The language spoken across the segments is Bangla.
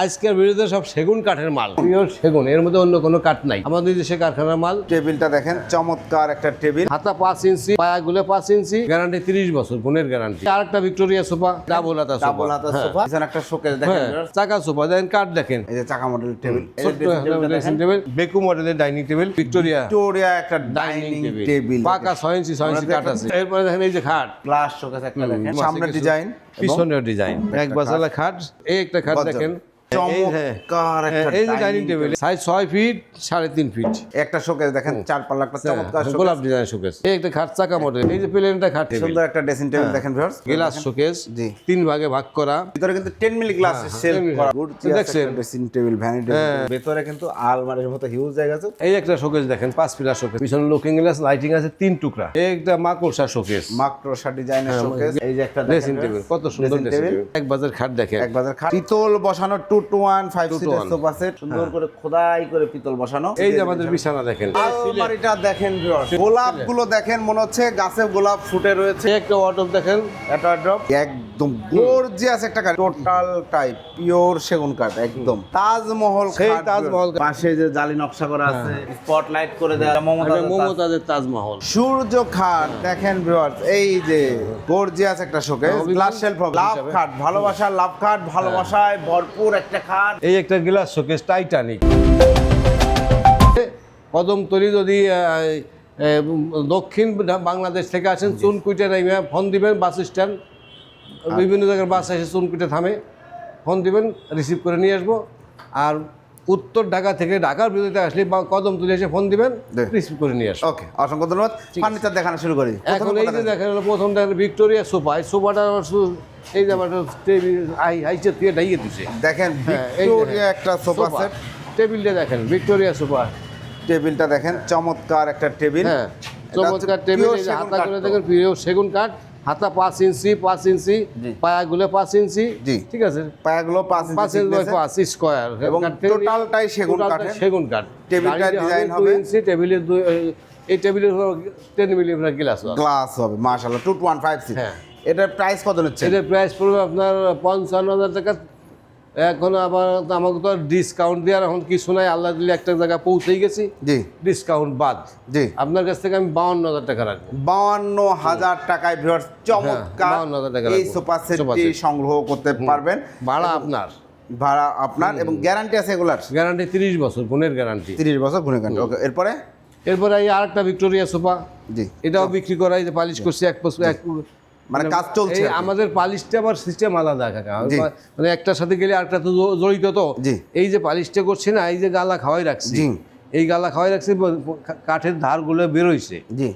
আজকের ভিডিওতে সব সেগুন কাঠের মাল, পিওর সেগুন, এর মধ্যে অন্য কোনো কাঠ নাই। আমাদের দেশে কারখানার মাল। টেবিলটা দেখেন, চমৎকার একটা টেবিল। হাতা 5 ইঞ্চি, পায়াগুলো 5 ইঞ্চি, গ্যারান্টি 30 বছর, গুণের গ্যারান্টি। আরেকটা ভিক্টোরিয়া সোফা, ডাবল হাতা সোফা। এখানে একটা শোকেস দেখেন, চাকা সোফা দেখেন, কাঠ দেখেন, এই যে চাকা মডেল টেবিল, ড্রেসিং টেবিল, বেকু মডেলের ডাইনিং টেবিল, ভিক্টোরিয়া একটা ডাইনিং টেবিল, পাকা 6 ইঞ্চি কাঠ আছে। এরপরে দেখেন এই যে খাট, গ্লাস শোকেস একটা দেখেন, সামনে ডিজাইন, পিছনের ডিজাইন, এক বাসালা খাট। এই একটা খাট দেখেন, চমৎকার একটা এই যে dining table, size 6 feet 3.5 feet. একটা শোকেস দেখেন, চার পাল্লা একটা চমৎকার শোকেস, গোলাপ ডিজাইন শোকেস। এই একটা খাট চাকা মডেল, এই যে প্লেনটা খাট টেবিল, সুন্দর একটা ড্রেসিং টেবিল দেখেন ভিউয়ার্স, গ্লাস শোকেস, জি 3 ভাগে ভাগ করা। ভিতরে কিন্তু 10 মিলি গ্লাস সেল করা, গুড দেখছেন ড্রেসিং টেবিল, ভ্যানিটি। ভিতরে কিন্তু আলমারির মতো হিউজ জায়গা আছে। এই একটা শোকেস দেখেন, 5 ফিটার শোকেস, পিছনে লুকিং গ্লাস, লাইটিং আছে 3 টুকরা। এই একটা মাকড়সা শোকেস, মাকড়সা ডিজাইনের শোকেস। এই যে একটা ড্রেসিং টেবিল, কত সুন্দর ড্রেসিং টেবিল। এক বাজার খাট দেখেন, এক বাজার খাট, পিতল বসানো 2 to 1 5 সিটার সোফা সেট, সুন্দর করে খোদাই করে পিতল বসানো। এই যে আমাদের বিছানা দেখেন, আলমারিটা দেখেন ভিউয়ার্স, গোলাপগুলো দেখেন, মনে হচ্ছে গাছে গোলাপ ফুটে রয়েছে। এই একটা ওয়ার্ডরোব দেখেন, এটা ড্রপ একদম গর্জিয়াস একটা কাঠ, টোটাল টাইপ পিওর সেগুন কাঠ, একদম তাজমহল সেই খাট। তাজমহল। পাশে যে জালি নকশা করা আছে, স্পটলাইট করে দেওয়া, মমতাজের তাজমহল। সূর্য খাট দেখেন ভিউয়ার্স, এই যে গর্জিয়াস একটা শোকেস, গ্লাস শেলফ, লাভ খাট, ভালোবাসার লাভ খাট, ভালোবাসায় ভরপুর একটা খাট। এই একটা গ্লাস শোকেস টাইটানিক। কদমতলী যদি দক্ষিণ বাংলাদেশ থেকে আসেন, চুনকুইটে নাইমে ফোন দিবেন, বাস স্ট্যান্ড, বিভিন্ন জায়গার বাস এসে চুনকুইটে থামে, ফোন দিবেন, রিসিভ করে নিয়ে আসবো। আর উত্তর ঢাকা থেকে ঢাকার বিরুদ্ধে আসলে বা কদমতলী এসে ফোন দিবেন, রিসিভ করে নিয়ে আসবো। ওকে, অসংখ্য ধন্যবাদ। ফার্নিচার দেখানো শুরু করি। এখন এই যে দেখেন, প্রথম দেখেন ভিক্টোরিয়া সোফা। এই সোফাটা এই যে আমার টেবিল হাইচে দিয়ে ডাইয়ে দিচ্ছে দেখেন, ভিক্টোরিয়া একটা সোফা সেট। টেবিলটা দেখেন, ভিক্টোরিয়া সোফা। টেবিলটা দেখেন, চমৎকার একটা টেবিল, হ্যাঁ চমৎকার টেবিল। এই যে হাতাগুলো দেখেন, পিওর সেগুন কাঠ, হাতা 5 ইঞ্চি, 5 ইঞ্চি, পায়াগুলো 5 ইঞ্চি, জি ঠিক আছে, পায়াগুলো 5 ইঞ্চি 5 স্কয়ার, এবং টোটালটাই সেগুন কাঠের। সেগুন কাঠ। টেবিলটা ডিজাইন হবে 2 ইঞ্চি, টেবিলের এই টেবিলের 10 মিলি গ্লাস হবে, মাশাআল্লাহ 2156। হ্যাঁ, এটার প্রাইস কত নিচ্ছে? এটার প্রাইস পড়বে আপনার 55,000 টাকা। এখন আবার আমাকে তো ডিসকাউন্ট দেওয়ার এখন কিছু নাই, আল্লাহ দিলে একটা জায়গায় পৌঁছেই গেছি, জি ডিসকাউন্ট বাদ। জি আপনার কাছ থেকে আমি 52,000 টাকা রাখবো। 52,000 টাকায় ভিউয়ার্স চমৎকার 52,000 টাকা এই রাখবো। সোফা সেটটি সংগ্রহ করতে পারবেন। ভাড়া আপনার, ভাড়া আপনার, এবং গ্যারান্টি আছে এগুলার, গ্যারান্টি 30 বছর, গুণের গ্যারান্টি 30 বছর গুণে গ্যারান্টি। ওকে, এরপরে এই আরেকটা ভিক্টোরিয়া সোফা, জি এটাও বিক্রি করা, এই যে পালিশ করছি এক বছর, মানে কাজ চলছে। এই আমাদের পালিশটা আবার সিস্টেম আলাদা, মানে একটার সাথে গেলে আরেকটা তো জড়িত। তো এই যে পালিশটা করছি না, এই যে গালা খাওয়াই রাখছি, এই গালা খাওয়াই রাখছি, কাঠের ধারগুলো বেরোইছে, জি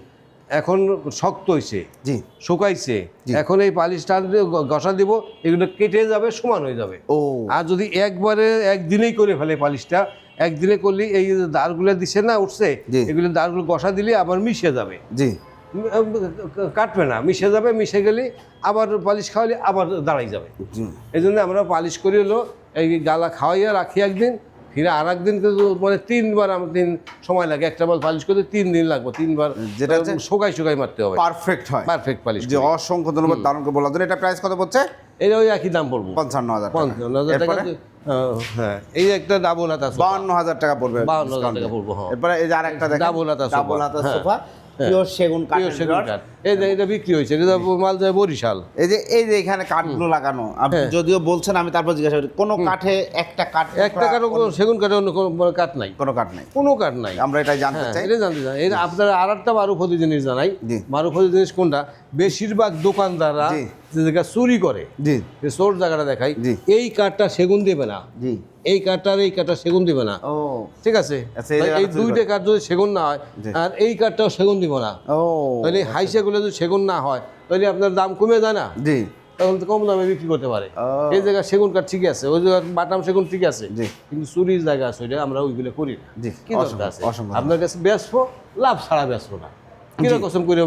এখন শক্ত হয়েছে, জি শুকাইছে। এখন এই পালিশটা ঘষা দিব, এগুলো কেটে যাবে, সমান হয়ে যাবে। ও, আর যদি একবারে একদিনেই করে ফেলে পালিশটা, একদিনে করলে এই যে দাঁড়গুলো দিচ্ছে না, উঠছে, এগুলো দাঁড়গুলো ঘষা দিলে আবার মিশে যাবে, জি কাটবে না, মিশে যাবে। মিশে গেলে আবার পালিশ খাওয়ালে আবার দাঁড়াই যাবে। এই জন্য আমরা পালিশ করি হলো এই গালা খাওয়াইয়া রাখি একদিন, ফিরে আর একদিন, কিন্তু মানে 3 বার আমার সময় লাগে। একটা বার পালিশ করতে 3 দিন লাগবে, 3 বার, যেটা শুকাই মারতে হবে, পারফেক্ট হয়, পারফেক্ট পালিশ। যে অসংখ্য ধন্যবাদ, দারুণ করে বলার জন্য। এটা প্রাইস কত পড়ছে? এটা ওই একই দাম পড়বো, 55,000 টাকা। হ্যাঁ, এই একটা ডাবল হাতা 52,000 টাকা পড়বে, 52,000 টাকা পড়বো। এরপরে এই যে আরেকটা দেখেন, ডাবল হাতা সোফা, পিওর সেগুন কাঠ। এটা বিক্রি হয়েছে, এটা মাল যায় বরিশাল। এই যে এখানে কাঠগুলো লাগানো, আপনি যদিও বলছেন, আমি তারপর জিজ্ঞাসা করি, কোনো কাঠে একটা কাঠ, সেগুন কাঠে অন্য কোনো কাঠ নাই, কোনো কাঠ নাই, কোনো কাঠ নাই। আমরা এটাই জানতে চাই, এটা জানতে চাই। এটা আপনার আর একটা মারুফতি জিনিস জানাই। মারুফতি জিনিস কোনটা? বেশিরভাগ দোকানদাররা যে জায়গা চুরি করে, যে চোর জায়গাটা দেখায়, এই কাঠটা সেগুন দেবে না, এই কাঠটার এই কাঠটা সেগুন দিবে না। ঠিক আছে, এই দুইটা কাঠ যদি সেগুন না হয়, আর এই কাঠটাও সেগুন দিব না, তাহলে হাইসাগুলো যদি সেগুন না হয়, তাহলে আপনার দাম কমে যায় না, তখন তো কম দামে বিক্রি করতে পারে। এই জায়গায় সেগুন কাঠ ঠিক আছে, ওই জায়গায় বাটাম সেগুন ঠিক আছে, কিন্তু চুরির জায়গা আছে, ওইটা আমরা ওইগুলো করি না। কি দরকার আছে? আপনার কাছে বেচবো, লাভ ছাড়া বেচবো না, কিরা কসম করে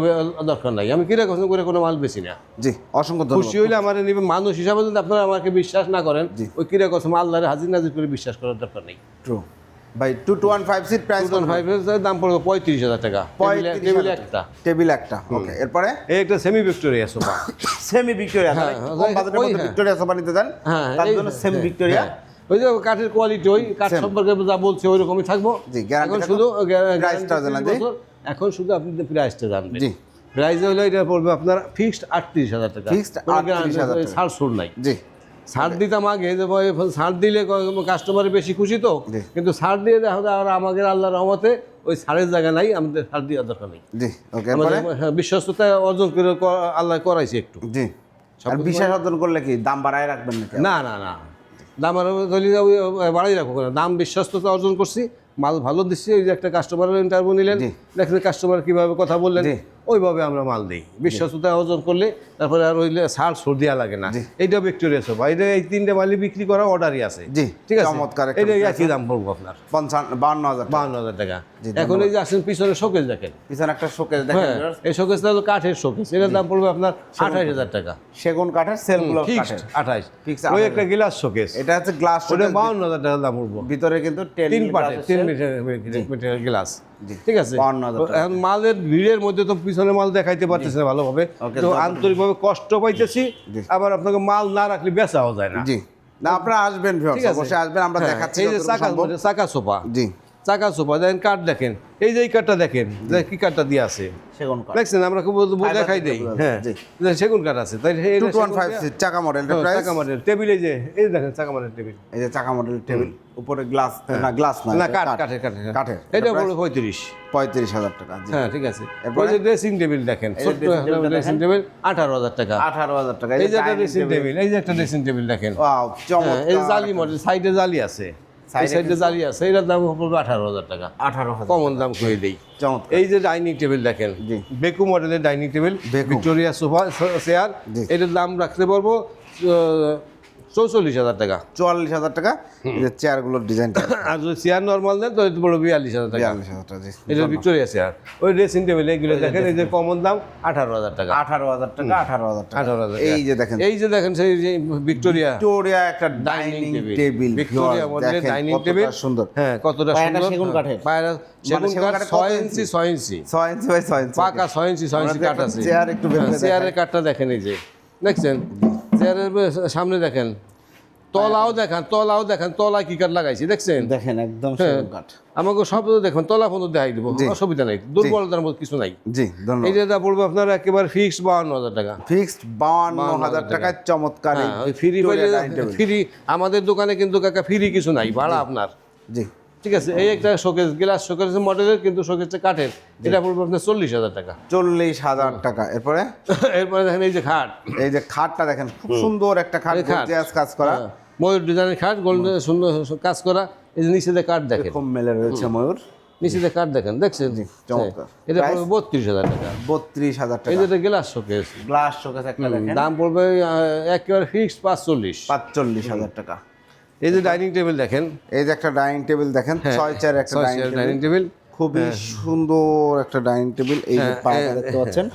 দরকার নাই। আমি কিরা কসম করে কোনো মাল বেশি না। জি, অসংখ্য খুশি হইলে আমার নিবে, মানুষ হিসাবে যদি আপনারা আমাকে বিশ্বাস না করেন, ওই কিরা কসম আল্লাহরে হাজির নাজির করে বিশ্বাস করার দরকার নেই। ট্রু ভাই, 2156 সিট প্রাইস, 2156 দাম পড়বে 35,000 টাকা, টেবিল একটা। ওকে, এরপরে এই একটা semi Victoria sofa, semi Victoria, কম বাজেটের মধ্যে ভিক্টোরিয়া সোফা নিতে চান, তার জন্য সেমি ভিক্টোরিয়া ওই যে কাঠের কোয়ালিটি, ওই কাঠ সম্পর্কে যা বলছে ওই রকমই থাকবো। এখন শুধু এখন শুধু আপনি প্রাইসটা জানবেন। জি, প্রাইস হলো এটা পড়বে আপনার ফিক্সড 38,000 টাকা। ফিক্সড 38,000 টাকা। ছাড় সুর নাই। জি, ছাড় দিতাম আগে, যে ছাড় দিলে কাস্টমার বেশি খুশি তো, কিন্তু ছাড় দিয়ে দেখা যায় আর আমাদের আল্লাহর রহমতে ওই ছাড়ের জায়গা নাই, আমাদের ছাড় দেওয়ার দরকার নেই। জি, ওকে। বিশ্বস্ততা অর্জন করে আল্লাহ করাইছে একটু। জি, আর বিশ্বাস অর্জন করলে কি দাম বাড়ায় রাখবেন নাকি? না না না, দাম আর বাড়াই রাখবো না। দাম বিশ্বস্ততা অর্জন করছি, মাল ভালো দিচ্ছি। ওই যে একটা কাস্টমারের ইন্টারভিউ নিলেন, দেখলেন কাস্টমার কীভাবে কথা বললেন, ওইভাবে আমরা মাল দিই। বিশ্বস্ততা অর্জন করলে তারপরে আর ওইলে ছাড় সুর দেওয়া লাগে না। এইটা ভিক্টোরিয়া সোফা, এটা এই 3টে মালই বিক্রি করা অর্ডারই আছে। জি, ঠিক আছে, চমৎকার। এটা একই দাম পড়বো আপনার 52,000 টাকা। এখন এই যে আসেন পিছনে শোকেস দেখেন, পিছনে একটা শোকেস দেখেন, এই শোকেসটা হলো কাঠের শোকেস, এটার দাম পড়বে আপনার 28,000 টাকা। সেগুন কাঠের, সেলগুলো ফিক্সড 28। ফিক্স। ওই একটা গ্লাস শোকেস, এটা হচ্ছে গ্লাস, ওটা 52,000 টাকা দাম পড়বো। ভিতরে কিন্তু 3 মিটার গ্লাস। ঠিক আছে, এখন মালের ভিড়ের মধ্যে তো পিছনে মাল দেখাইতে পারতেছে না ভালোভাবে, তো আন্তরিকভাবে কষ্ট পাইতেছি। আবার আপনাকে মাল না রাখলে বেচাও যায় না। জি, না আপনারা আসবেন, অবশ্যই আসবেন, আমরা দেখাচ্ছি। এই যে চাকা সোফা, জি, চাকা সোফা দেখেন, কাঠ দেখেন, এই যে এই কাঠটা দেখেন, কি কাঠটা দিয়ে আছে সেগুন কাঠ দেখছেন, আমরা খুব দেখাই দেই। হ্যাঁ, সেগুন কাঠ আছে, তাই 215 চাকা মডেল, চাকা মডেল টেবিল। এই যে এই দেখেন চাকা মডেল টেবিল, এই যে চাকা মডেল টেবিল, উপরে গ্লাস, না গ্লাস না, কাঠের। এটা বড় 35,000 টাকা। হ্যাঁ, ঠিক আছে। ওই যে ড্রেসিং টেবিল দেখেন, ছোট্ট ড্রেসিং টেবিল 18,000 টাকা। 18,000 টাকা। এই যে একটা ড্রেসিং টেবিল, এই যে একটা ড্রেসিং টেবিল দেখেন, ওয়াও, চমৎকার। এই জালি মডেল, সাইডে জালি আছে, এই সাইডে জালি আছে, এটার দাম পড়বে 18,000 টাকা। 18,000 কমন দাম করে দেই। চমৎকার। এই যে ডাইনিং টেবিল দেখেন, বেকু মডেলের dining table, Victoria sofa chair, এটার দাম রাখতে পারবো 44,000 টাকা। 44,000 টাকা। এই যে চেয়ারগুলোর ডিজাইনটা, আর যদি চেয়ার নর্মাল নেন তো বড় 42,000 টাকা। 42,000 টাকা। এটা ভিক্টোরিয়া চেয়ার। ওই ড্রেসিং টেবিল এগুলো দেখেন, এই যে কমন দাম 18,000 টাকা। 18,000 টাকা। 18,000 টাকা। 18,000। এই যে দেখেন, এই যে দেখেন সেই যে ভিক্টোরিয়া একটা ডাইনিং টেবিল, ভিক্টোরিয়া মডেলের ডাইনিং টেবিল, সুন্দর। হ্যাঁ, কতটা সুন্দর। সেগুন কাঠের, পায়রা সেগুন কাঠ 6 ইঞ্চি 6 ইঞ্চি 6 ইঞ্চি বাই 6 ইঞ্চি, পাকা 6 ইঞ্চি 6 ইঞ্চি কাঠ আছে। চেয়ার একটু চেয়ারের কাঠটা দেখেন, এই যে দেখছেন, চেয়ারের সামনে দেখেন, তলাও দেখেন, তলা কি কাঠ লাগাইছি দেখছেন, দেখেন একদম সেগুন কাঠ। আমাকে সব দেখুন, তলা ফোন দেখাই দেবো, অসুবিধা নেই, দুর্বলতার মধ্যে কিছু নাই। জি, ধন্যবাদ। এই যে পড়বে আপনার একেবারে ফিক্সড 52,000 টাকা। ফিক্সড 52,000 টাকায় চমৎকার ফ্রি। আমাদের দোকানে কিন্তু কাকা ফ্রি কিছু নাই, ভাড়া আপনার। জি, ঠিক আছে। এই একটা শোকেস, গ্লাস শোকেস মডেলের, কিন্তু শোকেসটা কাঠের, এটা পড়বে আপনার 40,000 টাকা। 40,000 টাকা। এরপরে দেখেন এই যে খাট, এই যে খাটটা দেখেন, খুব সুন্দর একটা খাট, গর্জিয়াস কাজ করা, ময়ূর ডিজাইনের খাট, গোল্ডেন সুন্দর কাজ করা। এই যে নিচে দিয়ে কাঠ দেখেন, খুব মেলে রয়েছে ময়ূর, নিচে দিয়ে কাঠ দেখেন, দেখছেন, চমৎকার। এটা পড়বে 32,000 টাকা। 32,000 টাকা। এই যে গ্লাস শোকেস, গ্লাস শোকেস একটা দেখেন, দাম পড়বে একেবারে ফিক্সড 45,000 টাকা। এই যে ডাইনিং টেবিল দেখেন, এই যে একটা ডাইনিং টেবিল দেখেন, 6 চেয়ার একটা ডাইনিং টেবিল, খুবই সুন্দর একটা ডাইনিং টেবিল। এই যে পাটা দেখতে পাচ্ছেন,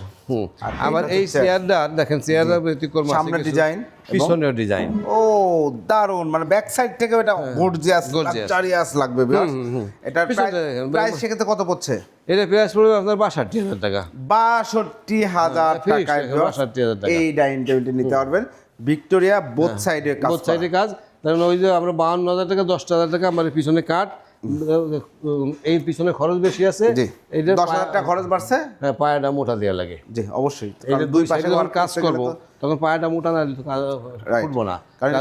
আবার এই চেয়ারটা দেখেন, চেয়ারটা ব্যতিক্রম, সামনে ডিজাইন, পিছনের ডিজাইন, ও দারুন, মানে ব্যাক সাইড থেকে এটা গর্জিয়াস লাক্সারিয়াস লাগবে। এটা প্রাইস সেক্ষেত্রে কত পড়ছে? এটা প্রাইস পড়বে আপনার 62,000 টাকা। 62,000 টাকায় 62,000 টাকা এই ডাইনিং টেবিলটি নিতে পারবেন। ভিক্টোরিয়া বোথ সাইডে কাজ, বোথ সাইডে কাজ। কারণ ওই যে আমরা 52,000 টাকা, 10,000 টাকা আমার পিছনে কাঠ, এই পিছনে খরচ বেশি আছে, এইটা 10,000 টাকা খরচ বাড়ছে। হ্যাঁ, পায়াটা মোটা দেওয়া লাগে। জি, অবশ্যই। এই যে দুই পাশে যখন কাজ করব তখন পায়াটা মোটা না উঠবো না, কারণ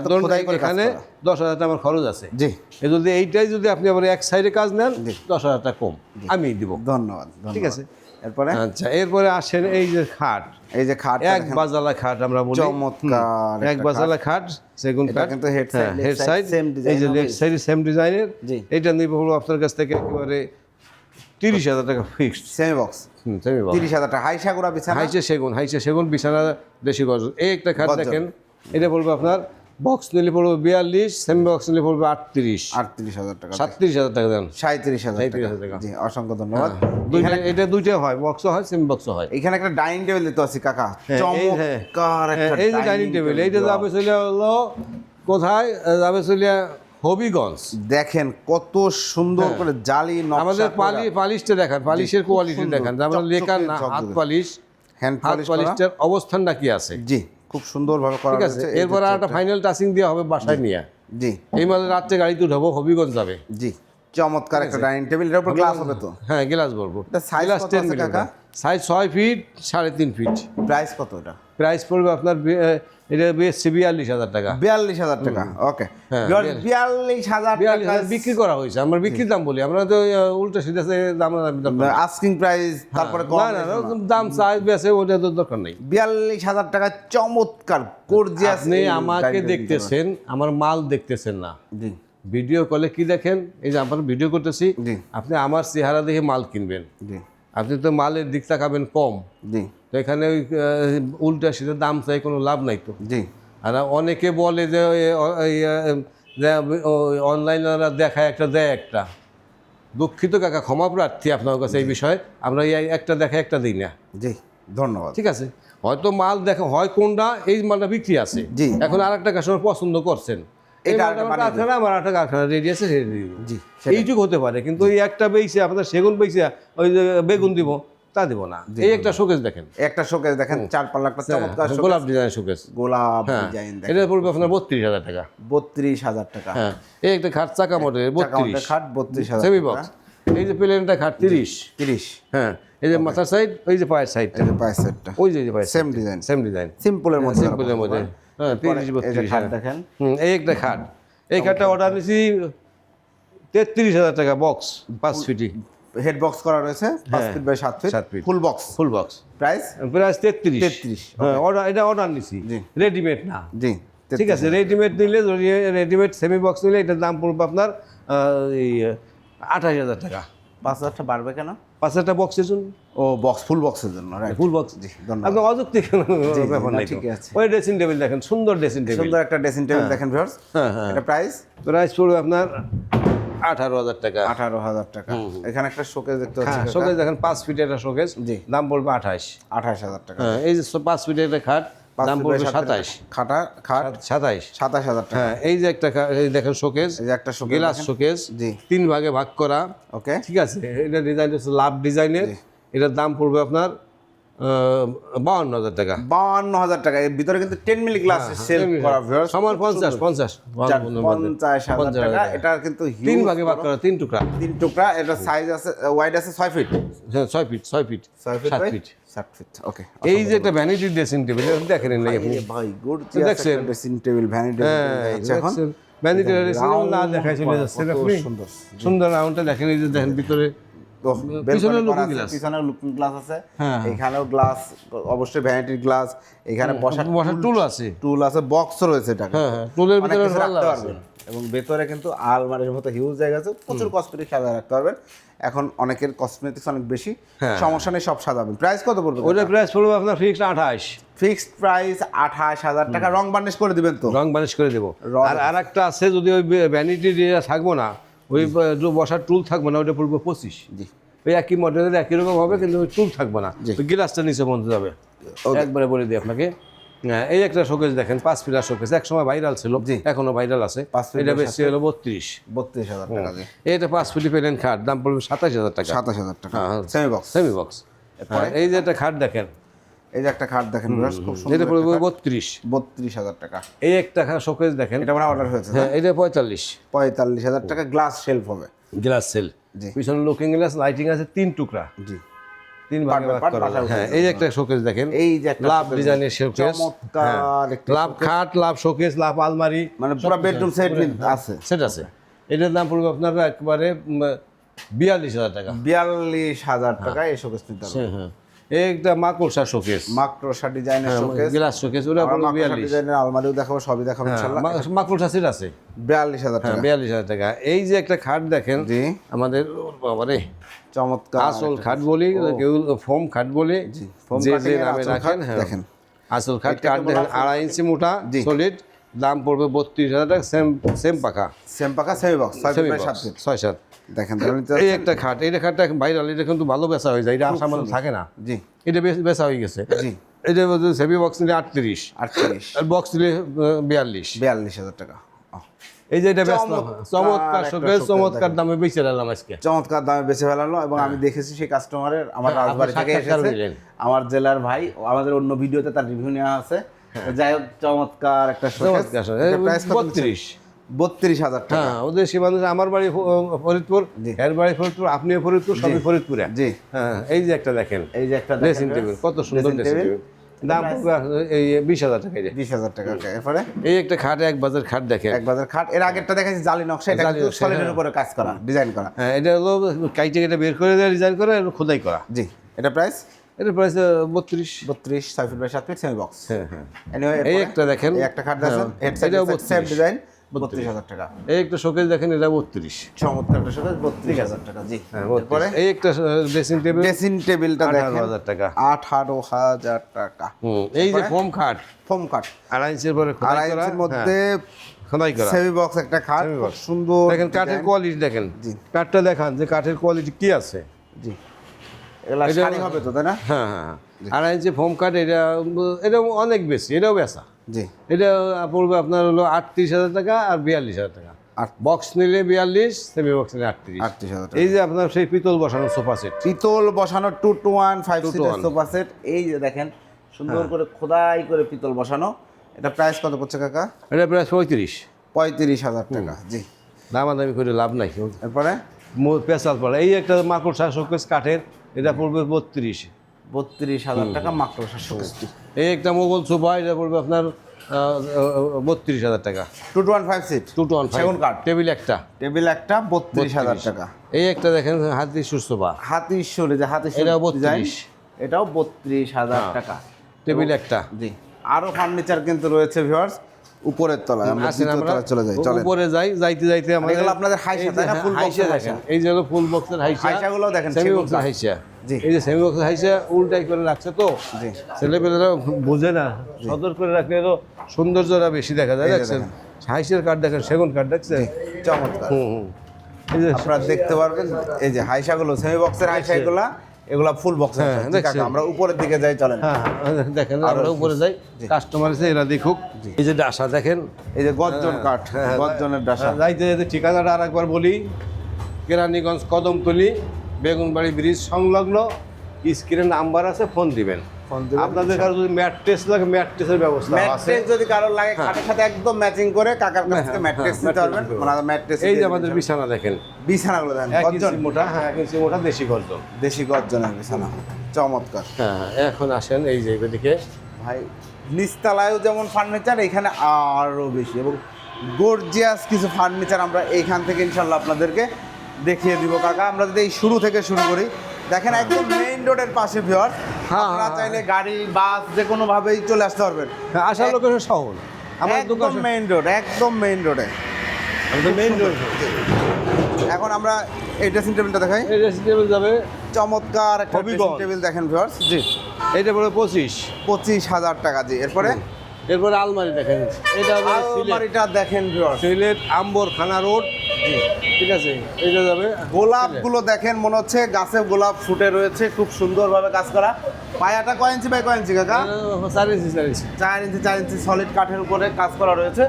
এখানে 10,000 টাকা আমার খরচ আছে। জি, এই যদি এইটাই যদি আপনি আবার এক সাইডে কাজ নেন, 10,000 টাকা কম আমি দিব। ধন্যবাদ। ঠিক আছে। এরপরে আচ্ছা, এরপরে আসেন এই যে খাট, এই যে খাট, এক বাজালা খাট আমরা বলি, চমৎকার এক বাজালা খাট, সেগুন কাঠ, কিন্তু হেড সাইড সেম ডিজাইন, এই যে লেফট সাইডে সেম ডিজাইনের। জি, এটা নিব হলো আপনার কাছ থেকে একেবারে 30,000 টাকা fixed, semi box. Semi box 30,000 টাকা। হাইসাগুড়া বিছানা, হাইসে সেগুন বিছানা, দেশি গজ। এই একটা খাট দেখেন, এটা বলবো আপনার বক্স নিলে পড়বে 42, সেমি বক্স নিলে পড়বে 38,000 টাকা। 37,000 টাকা দেন, 37,000 টাকা। জি, অসংখ্য ধন্যবাদ। এটা দুইটা হয়, বক্সও হয়, সেমি বক্সও হয়। এখানে একটা ডাইনিং টেবিল দিতে আছি কাকা, চমৎকার একটা এই যে ডাইনিং টেবিল, এইটা যাবে চলে হলো কোথায়, যাবে চলে হবিগঞ্জ। দেখেন কত সুন্দর করে জালি নকশা, আমাদের পালিশটা দেখেন, পালিশের কোয়ালিটি দেখেন, যেমন লেকার না, হাত পালিশ, হ্যান্ড পালিশটার অবস্থানটা কি আছে। জি, খুব সুন্দরভাবে করা ঠিক আছে। এরপর আর একটা ফাইনাল টাচিং দেওয়া হবে বাসায় নিয়ে। জি এই মালে রাত্রে গাড়িতে উঠাবো, হবিগঞ্জ যাবে। জি চমৎকার একটা ডাইনিং টেবিল, এর উপর গ্লাস হবে তো? হ্যাঁ গ্লাস বলবো। এটা সাইজ কত আছে কাকা? Size 6 feet 3.5 fit. প্রাইস কত এটা? প্রাইস পড়বে আপনার এটা বেশি 42,000 টাকা। 42,000 টাকা, ওকে। 42,000 টাকা বিক্রি করা হয়েছে, আমরা বিক্রির দাম বলি, আমরা তো উল্টা সিধা দাম আস্কিং প্রাইস, তারপরে দাম চাই বেছে ওটা তো দরকার নেই। 42,000 টাকা চমৎকার গর্জিয়াস। আপনি আমাকে দেখতেছেন, আমার মাল দেখতেছেন না। জি ভিডিও কলে কি দেখেন, এই যে আমরা ভিডিও করতেছি, আপনি আমার চেহারা দেখে মাল কিনবেন। জি আপনি তো মালের দিক তাকাবেন কম। জি তো এখানে ওই উল্টা সিধা দাম চাই, কোনো লাভ নাই তো। জি আর অনেকে বলে যে অনলাইনাররা দেখায় একটা দেয় একটা। দুঃখিত কাকা, ক্ষমা প্রার্থী আপনার কাছে এই বিষয়ে, আমরা এই একটা দেখায় একটা দিই না। জি ধন্যবাদ। ঠিক আছে, হয়তো মাল দেখা হয় কোনটা, এই মালটা বিক্রি আছে, জি এখন আর একটা কাস্টমার পছন্দ করছেন, কারখানা আমার একটা কারখানা রেডি আছে, জি এইটুকু হতে পারে। কিন্তু এই একটা বেইছে আপনার সেগুন বেইছে ওই যে বেগুন দিব তা দিব না। এই একটা শোকেস দেখেন, একটা শোকেস দেখেন, 4 পাল্লা একটা চমৎকার গোলাপ ডিজাইন শোকেস, গোলাপ ডিজাইন দেখেন। এটা পড়বে আপনার 32,000 টাকা। 32,000 টাকা। হ্যাঁ, এই একটা খাট চাকা মডেলের 32 খাট 32,000 সেমি বক্স। এই যে প্লেনটা খাট 30। হ্যাঁ, এই যে মাথার সাইড, ওই যে পায়ের সাইড, এই যে পায়ের সাইডটা, ওই যে পায়ের সেম ডিজাইন, সেম ডিজাইন, সিম্পলের মধ্যে, সিম্পলের মধ্যে। হ্যাঁ 30-32 খাট দেখেন। এই একটা খাট, এই খাটটা অর্ডার নিয়েছি 33,000 টাকা, বক্স 5 ফিটি, হেড বক্স করা রয়েছে 5 feet by 7 feet, full box. Full box price 33। হ্যাঁ, এটা অর্ডার নিছি, রেডিমেড না। জি ঠিক আছে, রেডিমেড নিলে, রেডিমেড সেমি বক্স নিলে এটার দাম পড়বে আপনার এই 28,000 টাকা। 5,000 টাকা বাড়বে কেন? 5,000 টাকা বক্সের জন্য। ও বক্স, ফুল বক্সের জন্য, রাইট, ফুল বক্স। জি ধন্যবাদ। আপনি অযৌক্তিক ব্যাপার নাই। ঠিক আছে, ওই ড্রেসিং টেবিল দেখেন, সুন্দর ড্রেসিং টেবিল, সুন্দর একটা ড্রেসিং টেবিল দেখেন ভিউয়ার্স। হ্যাঁ, এটা প্রাইস পড়বে আপনার 18,000 টাকা। 18,000 টাকা। এখানে একটা শোকেস দেখতে পাচ্ছি, শোকেস দেখেন, 5 ফিটের একটা শোকেস, জি, দাম পড়বে 28,000 টাকা। হ্যাঁ, এই যে 5 ফিটের একটা খাট, দাম পড়বে 27। খাট 27,000 টাকা। হ্যাঁ, এই যে একটা এই দেখেন শোকেস, এই যে একটা শোকেস, গ্লাস শোকেস, জি, 3 ভাগে ভাগ করা। ওকে, ঠিক আছে, এটা ডিজাইন হচ্ছে লাভ ডিজাইনের, এটার দাম পড়বে আপনার 52,000 টাকা। 52,000 টাকা। এর ভিতরে কিন্তু 10 মিলি গ্লাস সেল করা ভিউয়ার্স, সমান 50,000 টাকা। এটা কিন্তু 3 ভাগে ভাগ করা, 3 টুকরা, 3 টুকরা। এটা সাইজ আছে, ওয়াইড আছে 6 ফিট, 6 ফিট 7 ফিট। 7 ফিট, ওকে। এই যে একটা ভ্যানিটি ড্রেসিং টেবিল দেখেন নাই আপনি? ভাই গর্জিয়াস একটা ড্রেসিং টেবিল, ভ্যানিটি আছে। এখন ভ্যানিটি ড্রেসিং না দেখাই চলে যাচ্ছে, সুন্দর সুন্দর রাউন্ডটা দেখেন। এই যে দেখেন ভিতরে পিছনে লুকিং গ্লাস, পিছনে লুকিং গ্লাস আছে, এখানেও গ্লাস, অবশ্যই ভ্যানিটির গ্লাস। এখানে বসার টুল আছে, বক্স রয়েছে, এটা টুলের ভিতরে রাখতে পারবেন। এবং ভেতরে কিন্তু আলমারির মতো হিউজ জায়গা আছে, প্রচুর কসমেটিক সাজা রাখতে পারবেন। এখন অনেকের কসমেটিক্স অনেক বেশি, সমস্যা নেই, সব সাজাবেন। প্রাইস কত পড়বে? ওটার প্রাইস পড়বে আপনার ফিক্সড 28। ফিক্সড প্রাইস 28,000 টাকা। রং বার্নিশ করে দিবেন তো? রং বার্নিশ করে দেবো। আর একটা আছে, যদি ওই ভ্যানিটি থাকবো না, ওই বসার টুল থাকবো না, ওটা পড়বে 25। জি, ওই একই মডেলের একই রকম হবে, কিন্তু ওই টুল থাকবে না, ওই গ্লাসটা নিচে বন্ধ যাবে। একবারে বলে দিই আপনাকে। এই একটা শোকেস দেখেন, 5 ফিটার শোকেস, এক সময় ভাইরাল ছিল, এখনো ভাইরাল আছে। এটা বেশি হলো 32,000 টাকা। এটা 5 ফিটি প্লেন খাট, দাম পড়বে 27,000 টাকা। 27,000 টাকা, সেমি বক্স। Semi box. এই যে একটা খাট দেখেন, এই যে একটা খাট দেখেন, খুব সুন্দর। এটা পড়বে 32,000 টাকা। এই একটা শোকেস দেখেন, এটা মানে অর্ডার হয়েছে। হ্যাঁ, এটা 45,000 টাকা। গ্লাস শেলফ হবে, গ্লাস সেল, পিছনে লুকিং গ্লাস, লাইটিং আছে, 3 টুকরা, জি, 3 ভাগে ভাগ করা। হ্যাঁ, এই একটা শোকেস দেখেন, এই যে একটা লাভ ডিজাইনের শোকেস, চমৎকার একটা লাভ খাট, লাভ শোকেস, লাভ আলমারি, মানে পুরো বেডরুম সেট আছে, সেট আছে। এটার দাম পড়বে আপনার একবারে 42,000 টাকা। 42,000 টাকা এই শোকেস নিতে হবে। হ্যাঁ, এই একটা মাকড়সা শোকেস, মাকড়সা ডিজাইনের শোকেস, গ্লাস শোকেস, ওটা পড়বে 42 ডিজাইনের। আলমারিও দেখাবো, সবই দেখাবো ইনশাআল্লাহ। মাকড়সা সেট আছে 42,000 টাকা। 42,000 টাকা। এই যে একটা খাট দেখেন, জি, আমাদের বাবারে চমৎকার আসল খাট বলি, কেউ ফোম খাট বলে, যে যে নামে রাখেন। হ্যাঁ, দেখেন আসল খাট, কাঠ দেখেন 2.5 ইঞ্চি মোটা, সলিড, দাম পড়বে 32,000 টাকা। সেম পাকা, সেমি বক্স, 6-7 দেখেন। এই একটা খাট, এই খাটটা ভাইরাল, এটা কিন্তু ভালো বেচা হয়ে যায়, এটা আসার মতো থাকে না। জি, এটা বেচা হয়ে গেছে। জি, এটা সেমি বক্স নিলে 38, আর বক্স নিলে 42,000 টাকা। এই যে এটা চমৎকার শোকেস, চমৎকার দামে বেচে দিলাম আজকে, চমৎকার দামে বেচে ফেলালো। এবং আমি দেখেছি সেই কাস্টমারের, আমার রাজবাড়ি থেকে এসেছে, আমার জেলার ভাই, আমাদের অন্য ভিডিওতে তার রিভিউ নেওয়া আছে। যাই হোক, চমৎকার একটা শোকেস। প্রাইস 32,000 32,000 টাকা। হ্যাঁ ওদের সে মানুষ, আমার বাড়ি ফরিদপুর, এর বাড়ি ফরিদপুর, আপনিও ফরিদপুর, সবই ফরিদপুরে। জি হ্যাঁ এই যে একটা দেখেন, এই যে একটা ড্রেসিং টেবিল, কত সুন্দর ড্রেসিং টেবিল, দাম পড়বে এই 20,000 টাকা। 20,000 টাকা। এরপরে এই একটা খাট, এক বাজার খাট দেখেন, এক বাজার খাট। এর আগেরটা দেখাচ্ছি জালি নকশা, এটা কিন্তু সলিডের উপরে কাজ করা, ডিজাইন করা। হ্যাঁ এটা হলো কাইটে কেটে বের করে দেওয়া, ডিজাইন করা, খোদাই করা। জি এটা প্রাইস এটা price 32। 32, 6 feet by 7 feet, semi box. হ্যাঁ হ্যাঁ। এনিওয়ে এই একটা দেখেন, এই একটা খাট দেখেন, হেড সাইড সেম ডিজাইন, 32,000 টাকা। এই একটা শোকেস দেখেন, এটা 32। চমৎকার একটা শোকেস, 32,000 টাকা। জি এরপরে এই একটা ড্রেসিং টেবিল, ড্রেসিং টেবিলটা দেখেন 18,000 টাকা। 18,000 টাকা। এই যে ফোম খাট, ফোম কাট 2.5 ইঞ্চির পরে খোদাই 2.5 করা, ইঞ্চির মধ্যে খোদাই করা সেমি বক্স একটা খাট, Semi box। সুন্দর দেখেন কাঠের কোয়ালিটি দেখেন, কাঠটা দেখান যে কাঠের কোয়ালিটি কি আছে। জি এগুলা শাড়ি হবে তো, তাই না? হ্যাঁ হ্যাঁ, 2.5 ইঞ্চি ফোম কাঠ, এটা অনেক বেশি, এটাও বেচা। জি এটা পড়বে আপনার হলো 38,000 টাকা আর 42,000 টাকা। বক্স নিলে 42, সেমি বক্স নিলে 38। 38,000 টাকা। এই যে আপনার সেই পিতল বসানো সোফা সেট, পিতল বসানো 2 to 1 5 2 to seater 1 sofa set, এই যে দেখেন সুন্দর করে খোদাই করে পিতল বসানো। এটা প্রাইস কত পড়ছে কাকা? এটা প্রায় 35। 35,000 টাকা। জি দামাদামি করে লাভ নাই। এরপরে পেশাল পড়ে এই একটা মাকড়সা শোকেস কাঠের, এটা পড়বে 32। 32,000 টাকা মাত্র শোকেসটি। এই একটা মোগল সোফা, এটা পড়বে আপনার 32,000 টাকা। 2 to 1 5 সিট 2 to 1 সেগুন কাঠ। টেবিল একটা, টেবিল একটা 32,000 টাকা। এই একটা দেখেন হাতি সোফা, হাতির শোলে যে হাতির এটাও ডিজাইন, 32। এটাও 32,000 টাকা। টেবিল একটা। জি আরো ফার্নিচার কিন্তু রয়েছে ভিউয়ার্স উপরের তলায়। আমরা আসেন দ্বিতীয় আমরা তলায় চলে যাই, চলেন। উপরে যাইতে যাইতে আমাদের এগুলো আপনাদের হাইসা, তাই না? ফুল হাইসা বক্সের দেখেন, এই যে হলো ফুল বক্সের হাইসা, হাইসাগুলো দেখেন, সেমি সেগুন বক্সের কাঠ। হাইসা। জি। এই যে সেমি বক্সের হাইসা উল্টাই করে রাখছে তো, জি ছেলেপেলেরা বোঝে না, সদর করে রাখলে তো সৌন্দর্যটা বেশি দেখা যায়। এই যে দেখছেন হাইসের কাঠ দেখেন, সেগুন কাঠ দেখছেন, চমৎকার। এই যে আপনারা দেখতে পারবেন এই যে হাইসাগুলো, সেমি বক্সের হাইসাগুলো, এগুলা ফুল বক্স। হ্যাঁ, দেখছেন। আমরা উপরের দিকে যাই, চলেন। হ্যাঁ দেখেন, আমরা উপরে যাই, কাস্টমার এসে এরা দেখুক। এই যে ডাসা দেখেন, এই যে গর্জন কাঠ, গর্জনের ডাসা। যাইতে যাইতে ঠিকানাটা আর একবার বলি, কেরানীগঞ্জ কদমতলি বেগুনবাড়ি ব্রিজ সংলগ্ন, স্ক্রিনে নাম্বার আছে, ফোন দিবেন। আপনাদের কারো যদি ম্যাট্রেস লাগে, ম্যাট্রেসের ব্যবস্থা আছে। ম্যাট্রেস যদি কারো লাগে খাটের সাথে একদম ম্যাচিং করে কাকার কাছ থেকে ম্যাট্রেস নিতে পারবেন। ওনারা ম্যাট্রেস, এই যে আমাদের বিছানা দেখেন, বিছানাগুলো দেখেন 1 গর্জন, ইঞ্চি মোটা, হ্যাঁ 1 ইঞ্চি মোটা, দেশি গর্জন। দেশি গর্জনের বিছানা, চমৎকার। হ্যাঁ এখন আসেন এই যে এদিকে, ভাই নিচতলায়ও যেমন ফার্নিচার, এখানে আরও বেশি এবং গর্জিয়াস কিছু ফার্নিচার আমরা এইখান থেকে ইনশাল্লাহ আপনাদেরকে দেখিয়ে দিব কাকা। আমরা যদি এই শুরু থেকে শুরু করি, দেখেন একদম মেইন রোডের পাশে ভিউয়ার, আপনারা চাইলে গাড়ি বাস যে কোনো ভাবেই চলে আসতে পারবেন। আসার লোকেশন সহজ, আমার একদম দোকান মেইন রোড, একদম মেইন রোডে। Main road. এখন আমরা এই ড্রেসিং টেবিলটা দেখাই, এই ড্রেসিং টেবিল যাবে চমৎকার একটা হবিগঞ্জ। ড্রেসিং টেবিল দেখেন ভিউয়ার্স। জি এইটা পড়বে 25। 25,000 টাকা। জি এরপরে এরপরে আলমারি দেখেন, এটা হবে আলমারিটা দেখেন ভিউয়ার্স, সিলেট আম্বরখানা রোড। ঠিক আছে, এটা যাবে। গোলাপগুলো দেখেন, মনে হচ্ছে গাছে গোলাপ ফুটে রয়েছে, খুব সুন্দরভাবে কাজ করা। পায়াটা কয় ইঞ্চি বাই কয় ইঞ্চি কাকা? 4 ইঞ্চি 4 ইঞ্চি 4 ইঞ্চি 4 ইঞ্চি সলিড কাঠের উপরে কাজ করা রয়েছে।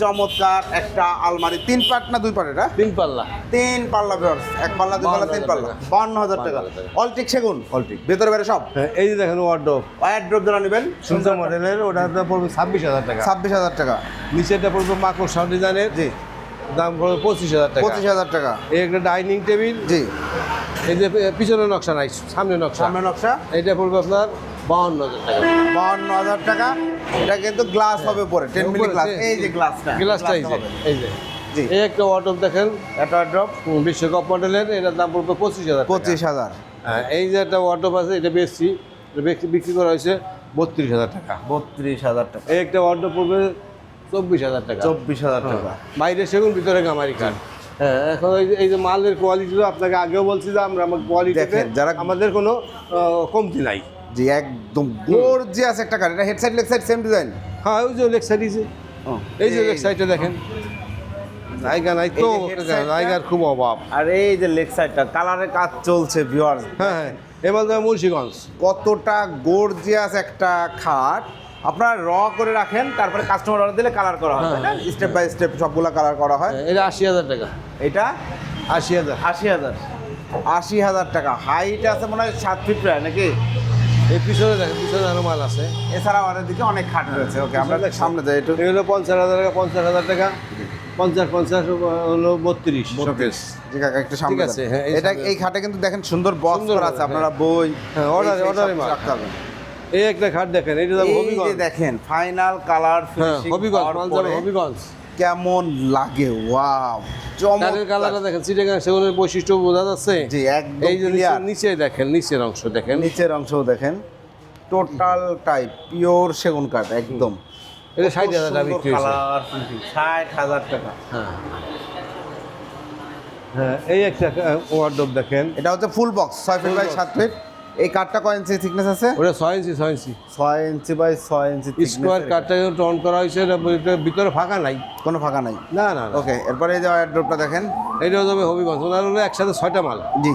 চমৎকার একটা আলমারি, 3 পার্ট না 2 পার্ট? এটা 3 পাল্লা। 3 পাল্লা ভিউয়ার্স, 1 পাল্লা 2 পাল্লা 3 পাল্লা, 52,000 টাকা। 52,000 টাকা। অলটিক সেগুন, অলটিক। ভেতরে বাইরে সব। হ্যাঁ, এই যে দেখেন ওয়ার্ডরোব, ওয়ারড্রপ যারা নেবেন সুন্দর মডেলের, ওটা পড়বে 26,000 টাকা। 26,000 টাকা। নিচেটা পড়বে মাকড়সা ডিজাইনের, জি দাম পড়বে 25,000 টাকা। 25,000 টাকা। এই একটা ডাইনিং টেবিল, জি এই যে পিছনে নকশা নাই, সামনে নকশা, সামনে নকশা, এইটা পড়বে আপনার 52,000 টাকা। 52,000 টাকা। এটা কিন্তু গ্লাস হবে পরে, 10 মিলি গ্লাস। এই যে গ্লাসটা, গ্লাসটা এই যে জি এই একটা ওয়ার্ডরোব দেখেন, এটা ওয়ারড্রপ বিশ্বকাপ মডেলের, এটার দাম পড়বে 25,000 টাকা। 25,000। হ্যাঁ, এই যে একটা ওয়ার্ডরোব আছে, এটা বেশি, বিক্রি করা হয়েছে 32,000 টাকা। 32,000 টাকা। এই একটা ওয়ার্ডরোব পড়বে 24,000 টাকা। 24,000 টাকা। বাইরে সেগুন, ভিতরে গামারি কাঠ। হ্যাঁ, এখন এই যে মালের কোয়ালিটিটা আপনাকে আগেও বলছি যে আমরা আমার কোয়ালিটিতে দেখেন, যারা- আমাদের কোনো কমতি নাই। জি একদম গর্জিয়াস একটা কাঠ। এটা head side leg side same design. হ্যাঁ, ওই যে লেগ সাইড, এই যে লেগ সাইডটা দেখেন, জায়গা নাই তো, এই যে head side টা- জায়গার খুব অভাব। আর এই যে লেগ সাইডটা কালারের কাজ চলছে ভিউয়ার্স। হ্যাঁ হ্যাঁ, এবার যাবে মুন্সিগঞ্জ। কতটা গর্জিয়াস একটা খাট। আপনারা র করে রাখেন, তারপরে কাস্টমার অর্ডার দিলে কালার করা হয়, তাই না? স্টেপ বাই স্টেপ সবগুলা কালার করা হয়। এটা 80,000 টাকা। এটা 80,000। 80,000। 80,000 টাকা। হাইট আছে মনে হয় 7 ফিট প্রায় নাকি? এই পিছনে দেখেন, পিছনে আরো মাল আছে। এছাড়াও আমাদের দিকে অনেক খাট রয়েছে। ওকে আমরা সামনে যাই একটু। এগুলো 50,000 টাকা, 50,000 টাকা। 50 50 হলো 32 শোকেস। জি কাকা একটু সামনে ঠিক আছে, যান। হ্যাঁ, এই এটা সামনে। এই খাটে কিন্তু দেখেন সুন্দর বক্স সুন্দর করা করে, আছে, আপনারা বই হ্যাঁ, অর্ডারে এই অর্ডারে সব মাল। রাখতে পারবেন। এই একটা খাট দেখেন, এটা যাবে এই যে হবিগঞ্জ। দেখেন ফাইনাল কালার হ্যাঁ, ফিনিশিং হবিগঞ্জ মাল যাবে হবিগঞ্জ। কেমন লাগে, ওয়াও কাঠের কালারটা দেখেন, চিটাগাং সেগুনের বৈশিষ্ট্য বোঝা যাচ্ছে। জি একদম এই যে ক্লিয়ার। নিচে দেখেন, নিচের অংশ দেখেন, নিচের অংশও দেখেন টোটাল টাইপ পিওর সেগুন কাঠ একদম। এটা 60,000 টাকা বিক্রি হয়েছে। কালার ফিনিশিং 60,000 টাকা। হ্যাঁ হ্যাঁ, এই একটা ওয়ার্ডরোব দেখেন, এটা হচ্ছে full box 6 feet by 7 feet. এই কাঠটা কয় ইঞ্চি থিকনেস আছে? ওটা 6 inch 6 inch 6 inch by 6 inch square কাঠটা টন করা হয়েছে, এটা ভিতরে ফাঁকা নাই, কোনো ফাঁকা নাই। না না না। ওকে, এরপরে এই যে ওয়ার্ডরোবটা দেখেন। এইটাও যাবে হবিগঞ্জ। ওনার হলো একসাথে 6টা মাল, জি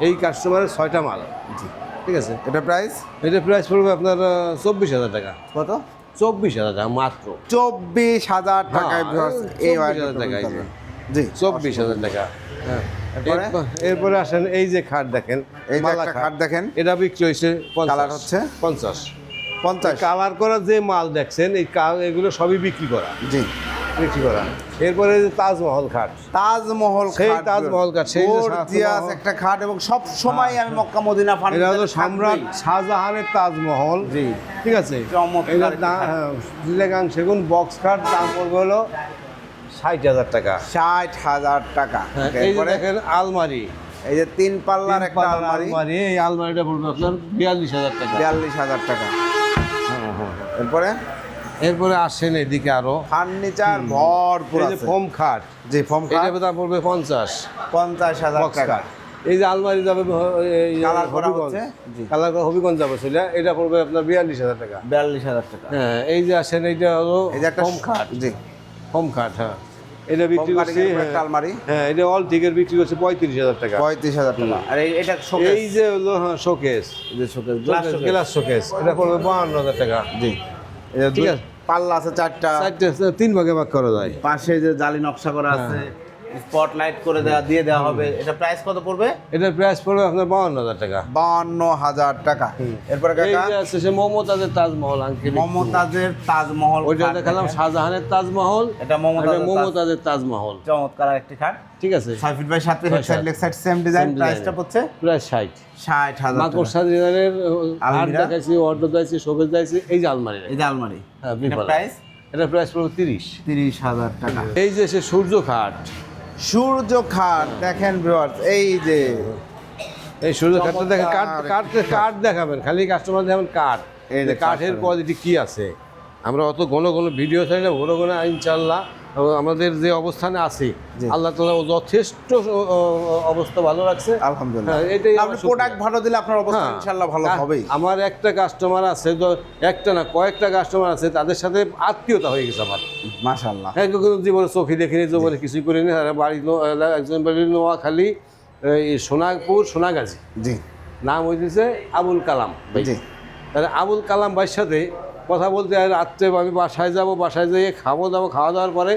এই কাস্টমারের 6টা মাল। জি। ঠিক আছে, এটা প্রাইস এটা প্রাইস পড়বে আপনার 24,000 টাকা। কত? 24,000 টাকা মাত্র। 24,000 টাকায় হ্যাঁ, viewers এই 24,000 ওয়ার্ডরোবটা টাকায়। পাবেন। জি 24,000 টাকা। হ্যাঁ, এরপরে? এরপরে আসেন এই যে খাট দেখেন, এই যে মালা একটা খাট দেখেন, এটা বিক্রি হয়েছে 50। কালার হচ্ছে 50। 50। কালার করা যে মাল দেখছেন, এই এগুলো সবই বিক্রি করা, জি বিক্রি করা। এরপরে যে তাজমহল খাট, তাজমহল সেই খাট, তাজমহল খাট, সেই যে গর্জিয়াস তাজমহল। একটা খাট এবং সব সময় আমি মক্কা মদিনা এটা হলো ফার্নিচারে সম্রাট শাহজাহানের তাজমহল। জি। ঠিক আছে, চমৎকার এটার একটা খাট। চিটাগাং সেগুন বক্স খাট দাম পড়বে হলো 60,000 টাকা। 60,000 টাকা। হ্যাঁ, ওকে, এই যে এরপরে দেখেন আলমারি, এই যে 3 পাল্লার একটা পাল্লার আলমারি, এই আলমারিটা পড়বে আপনার 42,000 টাকা। 42,000 টাকা। হ্যাঁ, হ্যাঁ। এরপরে এরপরে আসেন এদিকে আরো, ফার্নিচার ভরপুর এই যে আছে। ফোম খাট, জি ফর্ম খাট এটা দাম পড়বে 50 50,000 বক্স টাকা। খাট। এই যে আলমারি যাবে কালার করা হবিগঞ্জ, হচ্ছে, জি। কালার করা হবিগঞ্জ যাবে সেটা, এটা পড়বে আপনার 42,000 টাকা। 42,000 টাকা। হ্যাঁ, এই যে আসেন এইটা হলো এই যে একটা ফোম খাট, জি ফোম খাট। হ্যাঁ, এটা বিক্রি ফোম করছি, কাটিং এর একটা আলমারি হ্যাঁ, এটা অল টিকেট বিক্রি করছে 35,000 টাকা। 35,000 টাকা। আর এটা শোকেস, এই যে হলো শোকেস, যে শোকেস গ্লাস শোকেস, এটা পড়বে 52,000 টাকা। জি। এটা ঠিক আছে। পাল্লা আছে 4টা, 3 ভাগে ভাগ করা যায়। পাশে যে জালি নকশা করা আছে, স্পটলাইট করে দিয়ে দেওয়া হবে। এটা প্রাইস কত পড়বে? এটার প্রাইস পড়বে আপনার 52,000 টাকা। 52,000 টাকা। এরপরে এই কাকা যে আছে সে মমতাজের তাজমহল আঙ্কেল, মমতাজের তাজমহল ওইটা খাট দেখালাম দেখেন। শাহজাহানের তাজমহল, এটা এটা মমতাজের মমতাজের তাজমহল। চমৎকার একটি খাট, ঠিক আছে, 6 feet by 7 feet, head side leg side same design. Same প্রাইসটা design। পড়ছে প্রায় 60। 60,000 মাকড়সা টাকা। ডিজাইনের হাট আলমিরা? দেখাইছি, ওয়ার্ডরোব দেখাইছি, শোকেস দেখাইছি, এই যে আলমারি। এই যে আলমারি, হ্যাঁ, এটা বিফলা। প্রাইস এটা প্রাইস পড়বে 30। 30,000 টাকা। এই যে সে সূর্য খাট, সূর্য খাট দেখেন ভিউয়ার্স, এই যে এই সূর্য খাটটা দেখেন, কাঠ চমৎকার কাঠ কাঠ দেখাবেন, খালি কাস্টমার দেখাবেন কাঠ, এই যে কাঠের কাঠ। কোয়ালিটি কি আছে। আমরা অত ঘন ঘন ভিডিও চাই না, ঘন ঘন ইনশাল্লাহ আমাদের যে অবস্থানে আছি, জি। আল্লাহ তাআলা যথেষ্ট অবস্থা ভালো রাখছে। আলহামদুলিল্লাহ। হ্যাঁ, এটাই আপনি আমার প্রোডাক্ট ভালো দিলে আপনার অবস্থা হ্যাঁ, ইনশাআল্লাহ ভালো হবেই। আমার একটা কাস্টমার আছে, তো একটা না কয়েকটা কাস্টমার আছে, তাদের সাথে আত্মীয়তা হয়ে গেছে আমার। মাশাআল্লাহ। হ্যাঁ, কোনো জীবনে চোখে দেখিনি, জীবনে কিছুই করিনি। তারা বাড়ি একজন বাড়ি নোয়াখালী, এই সোনাপুর সোনাগাজী, জি নাম হয়েছে আবুল কালাম ভাই। জি তাহলে আবুল কালাম ভাইয়ের সাথে কথা বলতে, আর রাত্রে আমি বাসায় যাব, বাসায় যেয়ে খাওয়া দাওয়ার পরে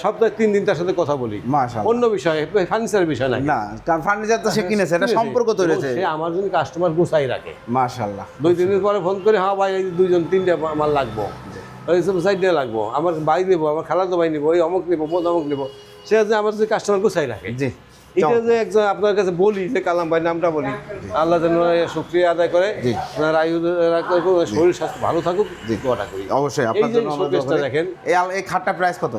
সপ্তাহে 3 দিন তার সাথে কথা বলি, মাশাআল্লাহ। অন্য বিষয়ে, ফার্নিচারের বিষয় না। না, কারণ ফার্নিচার তো সে কিনেছে, এটা সম্পর্ক তৈরি হয়েছে। সে আমার জন্য কাস্টমার গুছাই রাখে। মাশাআল্লাহ। 2-3 দিন পরে ফোন করে, হ্যাঁ ভাই এই 2-3টা মাল লাগবো, এইসব সাইডে লাগবো, আমার ভাই নেবো, আমার খালাতো ভাই নেবো, এই অমুক নেবো, অমুক নেবো। সে যে আমার যে কাস্টমার গুছাই রাখে। জি এটা যে একজন আপনার কাছে বলি, যে কালাম ভাই নামটা বলি, আল্লাহ যেন শুকরিয়া আদায় করে, জি। আপনার আয়ু রাখতে, শরীর স্বাস্থ্য ভালো থাকুক, দোয়াটা করি। অবশ্যই এই আপনার যে জন্য আমরা দোয়া শোকেসটা করি। দেখেন, এই খাটটা প্রাইস কত?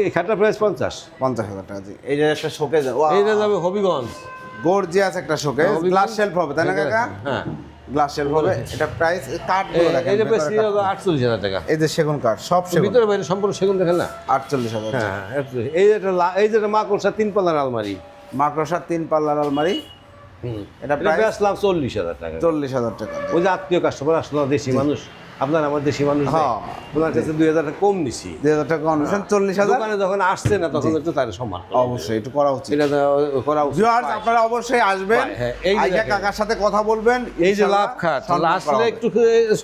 এই খাটটা প্রাইস 50। 50,000 টাকা। জি, এই যে একটা শোকেস, এইটা যাবে হবিগঞ্জ। গর্জিয়াস একটা শোকেস, হবিগঞ্জ। গ্লাস শেলফ হবে তাই না কাকা? হ্যাঁ, গ্লাস শেলফ হবে। এটা প্রাইস কাঠগুলো দেখেন, এইটা বেশি ভেতরে কাঠ। 48,000 টাকা। এই যে সেগুন কাঠ, সব সেগুন। ভিতরে বাইরে সম্পূর্ণ সেগুন দেখেন না। 48,000। হ্যাঁ, এই যেটা এই যেটা মাকড়সা 3 পাল্লার আলমারি, মাকড়সার 3 পাল্লার আলমারি, এটা এটা প্রাইস বেচলাম 40,000 টাকা। 40,000 টাকা। ওই যে আত্মীয় কাস্টমার আসলো, দেশি মানুষ, আপনার আমার দেশি মানুষ, হ্যাঁ। ওনার কাছে 2,000 টাকা কম নিছি। 2,000 টাকা অনুসান 40,000। দোকানে যখন আসছে না, তখন একটু তার সম্মান করতে হবে। অবশ্যই একটু করা উচিত। এটা করা উচিত। ভিউয়ার্স আপনারা অবশ্যই আসবেন, হ্যাঁ, এই যে আইজা দেখেন। কাকার সাথে কথা বলবেন। এই যে ইনশাআল্লাহ লাভ খাট, সম্মান করা আসলে হবে। একটু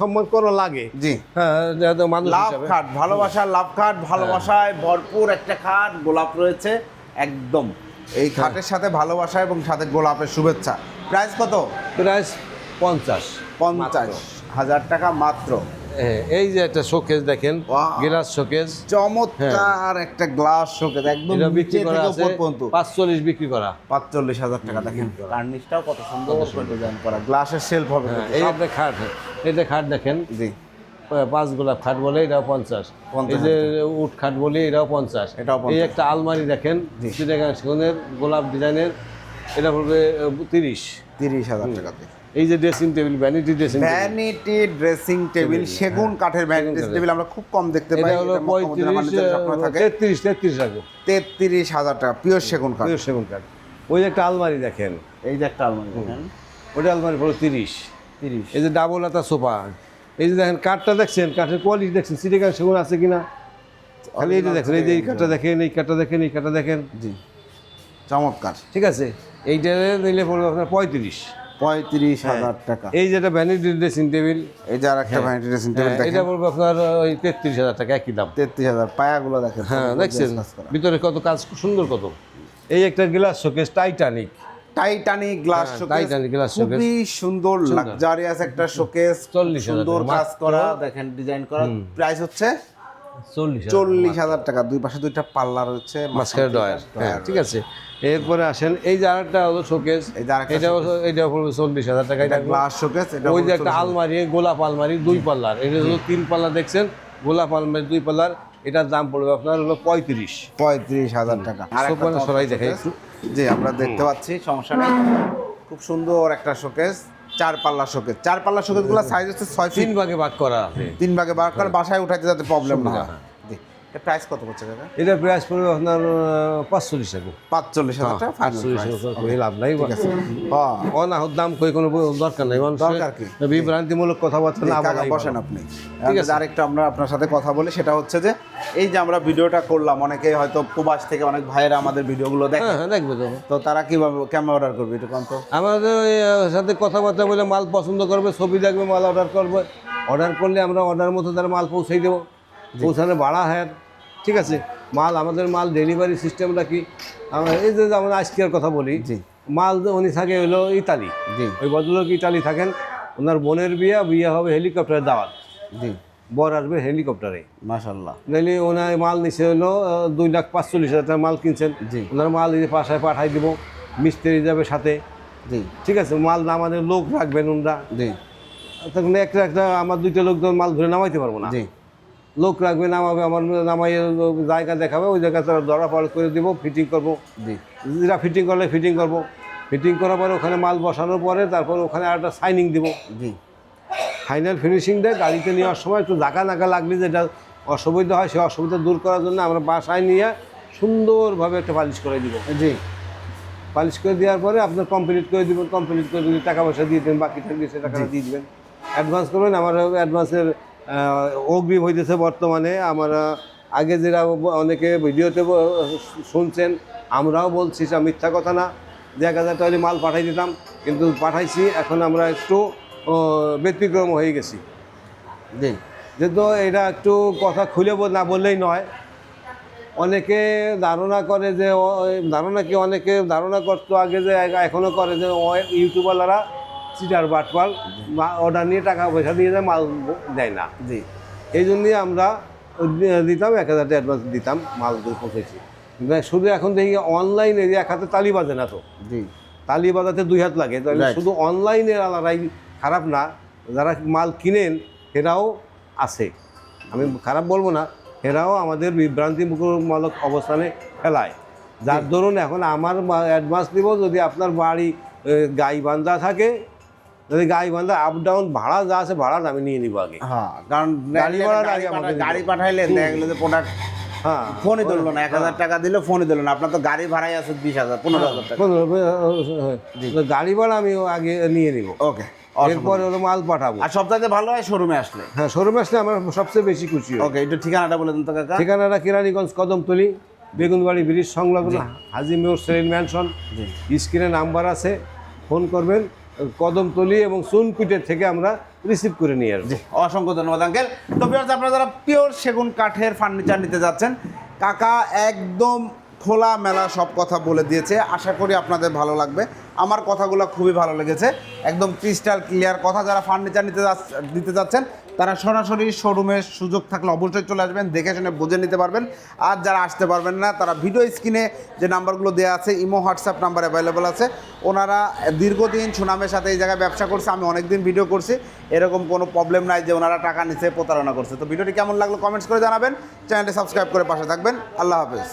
সম্মান করা লাগে। জি, হ্যাঁ, যেহেতু মানুষ লাভ হিসাবে। খাট, ভালোবাসার লাভ খাট, ভালোবাসায় ভরপুর একটা খাট, গোলাপ রয়েছে একদম। এই খাটের সাথে ভালোবাসা এবং সাথে গোলাপের শুভেচ্ছা। প্রাইস কত? প্রাইস 50। 50,000 টাকা মাত্র। এই যে একটা শোকেস দেখেন, Wow! গ্লাস শোকেস, চমৎকার একটা গ্লাস শোকেস, একদম এটা নিচে বিক্রি থেকে করা আছে উপর পর্যন্ত 45 বিক্রি করা। 45,000 টাকা। দেখেন কার্নিশটাও কত সুন্দর করে ডিজাইন করা, গ্লাসের শেলফ হবে হ্যাঁ, কিন্তু এই সব। একটা খাট, এটা খাট দেখেন, জি 5 গোলাপ খাট বলে, এটাও 50। 50 এই যে উট খাট বলে, এটাও 50। এটাও 50 এই একটা আলমারি দেখেন, চিটাগাং গোলাপ ডিজাইনের, এটা পড়বে 30,000 টাকাতে। এই যে dressing table, vanity dressing table, vanity dressing table, সেগুন কাঠের ভ্যানিটি ড্রেসিং টেবিল আমরা খুব কম দেখতে পাই। এটা হলো 33 রাখবো, 33,000 টাকা, পিওর সেগুন কাঠ। সেগুন কাঠ। ওই যে একটা আলমারি দেখেন, এই যে একটা আলমারি দেখেন, ওটা আলমারি পড়লো 30। 30। এই যে ডাবল হাতা সোফা, এই যে দেখেন কাঠটা দেখছেন, কাঠের কোয়ালিটি দেখছেন, চিটাগাং সেগুন আছে কিনা, খালি এই যে দেখেন, এই যে এই কাঠটা দেখেন, এই কাঠটা দেখেন, এই কাঠটা দেখেন, জি চমৎকার। ঠিক আছে। এইটা নিলে পড়বে আপনার 35। 35,000 টাকা। এই যেটা ভ্যানিটি ড্রেসিং টেবিল, এই যে আর একটা ভ্যানিটি ড্রেসিং টেবিল দেখেন, এটা পড়বে আপনার ওই 33,000 টাকা, একই দাম। 33,000। পায়াগুলো দেখেন, হ্যাঁ দেখছেন ভিতরে কত কাজ, খুব সুন্দর কত। এই একটা glass showcase, Titanic, Titanic glass হ্যাঁ, শোকেস, টাইটানিক গ্লাস শোকেস, খুবই সুন্দর লাক্সারিয়াস একটা শোকেস, 40,000 সুন্দর টাকা। কাজ করা, দেখেন ডিজাইন করা। প্রাইস হচ্ছে 40,000 40,000 টাকা। দুই পাশে দুইটা পাল্লা রয়েছে, মাঝখানে ডয়ার। হ্যাঁ ঠিক আছে। এরপরে আসেন, এই যে আরেকটা হলো শোকেস, এই যে আরেকটা এটাও পড়বে 40,000 টাকা। এটা গ্লাস শোকেস। এটা ওই যে একটা আলমারি, গোলাপ আলমারি 2 পাল্লার, এটা হলো 3 পাল্লা দেখছেন, গোলাপ আলমারি 2 পাল্লার, এটার দাম পড়বে আপনার হলো 35,000 টাকা। আর একটা সোফাটা সরাই দেখে একটু। জি আমরা দেখতে পাচ্ছি, সমস্যা নেই। খুব সুন্দর একটা শোকেস, 4 পাল্লা শোকেস। 4 পাল্লা শোকেস গুলো সাইজ হচ্ছে 6 ফিট, 3 ভাগে ভাগ করা আছে। 3 ভাগে বার করে বাসায় উঠাইতে যাতে প্রবলেম না হয়। জি এটা প্রাইস কত পড়ছে কাকা? এটা প্রাইস পড়বে আপনার 45 টাকা। 45,000 টাকা ফাইনাল 45 প্রাইস। করে লাভ নাই। ঠিক আছে। হ্যাঁ অনাহত দাম কই কোনো দরকার নাই, দরকার কি? বিভ্রান্তিমূলক কথাবার্তা না কাকা বলাই বসেন ভালো। আপনি। ঠিক আছে। আরেকটা আমরা আপনার সাথে কথা বলি, সেটা হচ্ছে যে এই যে আমরা ভিডিওটা করলাম, অনেকে হয়তো প্রবাস থেকে অনেক ভাইয়েরা আমাদের ভিডিওগুলো দেখে, হ্যাঁ হ্যাঁ দেখবে তো। তো তারা কিভাবে কেমন অর্ডার করবে একটু কম তো? আমাদের ওই, সাথে কথাবার্তা বলে মাল পছন্দ করবে, ছবি দেখবে, মাল অর্ডার করবে, অর্ডার করলে আমরা অর্ডার মতো তার মাল পৌঁছাই দেবো, পৌঁছানো ভাড়া হয়। ঠিক আছে। মাল, আমাদের মাল ডেলিভারি সিস্টেমটা কি, আমরা এই যে আমরা আজকের কথা বলি, জি মাল উনি থাকে হলো ইতালি, জি ওই ভদ্রলোক ইতালি থাকেন, ওনার বোনের বিয়ে হবে হেলিকপ্টারে দাওয়াত, জি বর আসবে হেলিকপ্টারে, মাশাআল্লাহ। নাইলে ওনার মাল নিচে হলো 2,45,000 টাকার মাল কিনছেন, জি ওনার মাল এই যে বাসায় পাঠাই দিব, মিস্ত্রি যাবে সাথে। জি ঠিক আছে। মাল আমাদের লোক রাখবেন ওনারা, জি তখন একটা একটা আমার 2টা লোক তো মাল ধরে নামাইতে পারবো না, জি লোক রাখবে, নামাবে, আমার নামাই জায়গা দেখাবে, ওই জায়গাতে ধরা পাল করে দেবো, ফিটিং করবো, জি যেটা ফিটিং করলে ফিটিং করবো, ফিটিং করার পরে ওখানে মাল বসানোর পরে তারপর ওখানে একটা সাইনিং দিব, জি ফাইনাল ফিনিশিং দেয়। গাড়িতে নেওয়ার সময় একটু জাকা নাকা লাগলে যেটা অসুবিধা হয়, সেই অসুবিধা দূর করার জন্য আমরা বাসায় নিয়ে সুন্দরভাবে একটা পালিশ করে দিব। জি পালিশ করে দেওয়ার পরে আপনার কমপ্লিট করে দেবেন, কমপ্লিট করে যদি টাকা পয়সা দিয়ে দেবেন, বাকি থাকলে সে টাকাটা দিয়ে দেবেন, অ্যাডভান্স করবেন। আমার অ্যাডভান্সের অগ্রিম হইতেছে বর্তমানে, আমরা আগে যেটা অনেকে ভিডিওতে শুনছেন, আমরাও বলছি, সে মিথ্যা কথা না, যে 1,000 টাকা মাল পাঠাই দিতাম, কিন্তু পাঠাইছি। এখন আমরা একটু ব্যতিক্রম হয়ে গেছি। জি যেহেতু এটা একটু কথা খুলে না বললেই নয়, অনেকে ধারণা করে যে অনেকে ধারণা করতো আগে, যে এখনও করে যে ইউটিউবাররা চিটার বাটপাল, অর্ডার নিয়ে টাকা পয়সা দিয়ে যায়, মাল দেয় না। জি এই জন্যই আমরা দিতাম 1,000 টাকা অ্যাডভান্স দিতাম, মাল পৌঁছেছি। কিন্তু শুধু এখন দেখি অনলাইনে যে এক হাতে তালি বাজে না তো, জি তালি বাজাতে 2 হাত লাগে, তাহলে Right. শুধু অনলাইনের আলাদাই খারাপ না, যারা মাল কিনেন এরাও আছে, আমি খারাপ বলবো না, এরাও আমাদের বিভ্রান্তিমূলক অবস্থানে ফেলায়। যার ধরুন এখন আমার অ্যাডভান্স দিব, যদি আপনার বাড়ি গাইবান্ধা থাকে, যদি গাইবান্ধা আপ ডাউন ভাড়া যা আছে ভাড়াটা আমি নিয়ে নিব আগে। হ্যাঁ, কারণ গাড়ি ভাড়াটা আগে আমাদের গাড়ি পাঠাইলেন, দেখা গেলো যে প্রোডাক্ট হ্যাঁ, ফোনই ধরলো না, 1,000 টাকা দিলে ফোনই ধরলো না, আপনার তো গাড়ি ভাড়াই আছে 20,000 15,000 টাকা। গাড়ি ভাড়া আমি আগে নিয়ে নিব, ওকে। এরপরে হলো মাল পাঠাবো। আর সবথেকে ভালো হয় শোরুমে আসলে। হ্যাঁ, শোরুমে আসলে আমরা সবচেয়ে বেশি খুশি হই। ওকে, একটু ঠিকানাটা বলে দিন তো কাকা। ঠিকানাটা কেরানীগঞ্জ কদমতলি, বেগুনবাড়ি ব্রিজ সংলগ্ন হাজি মেয়র সেলিন ম্যানশন। স্ক্রিনে নাম্বার আছে, ফোন করবেন। কদমতলি এবং চুনকুটের থেকে আমরা রিসিভ করে নিয়ে আসবো। অসংখ্য ধন্যবাদ আঙ্কেল। তো ভিউয়ার্স, আপনারা যারা পিওর সেগুন কাঠের ফার্নিচার নিতে যাচ্ছেন, কাকা একদম খোলা মেলা সব কথা বলে দিয়েছে। আশা করি আপনাদের ভালো লাগবে। আমার কথাগুলো খুবই ভালো লেগেছে, একদম ক্রিস্টাল ক্লিয়ার কথা। যারা ফার্নিচার নিতে যাচ্ছেন তারা সরাসরি শোরুমের সুযোগ থাকলে অবশ্যই চলে আসবেন, দেখে শুনে বুঝে নিতে পারবেন। আর যারা আসতে পারবেন না তারা ভিডিও স্ক্রিনে যে নাম্বারগুলো দেওয়া আছে, ইমো হোয়াটসঅ্যাপ নাম্বার অ্যাভেলেবেল আছে। ওনারা দীর্ঘদিন সুনামের সাথে এই জায়গায় ব্যবসা করছে, আমি অনেক দিন ভিডিও করছি, এরকম কোনো প্রবলেম নাই যে ওনারা টাকা নিচ্ছে প্রতারণা করছে। তো ভিডিওটি কেমন লাগলো কমেন্টস করে জানাবেন, চ্যানেলটি সাবস্ক্রাইব করে পাশে থাকবেন। আল্লাহ হাফেজ।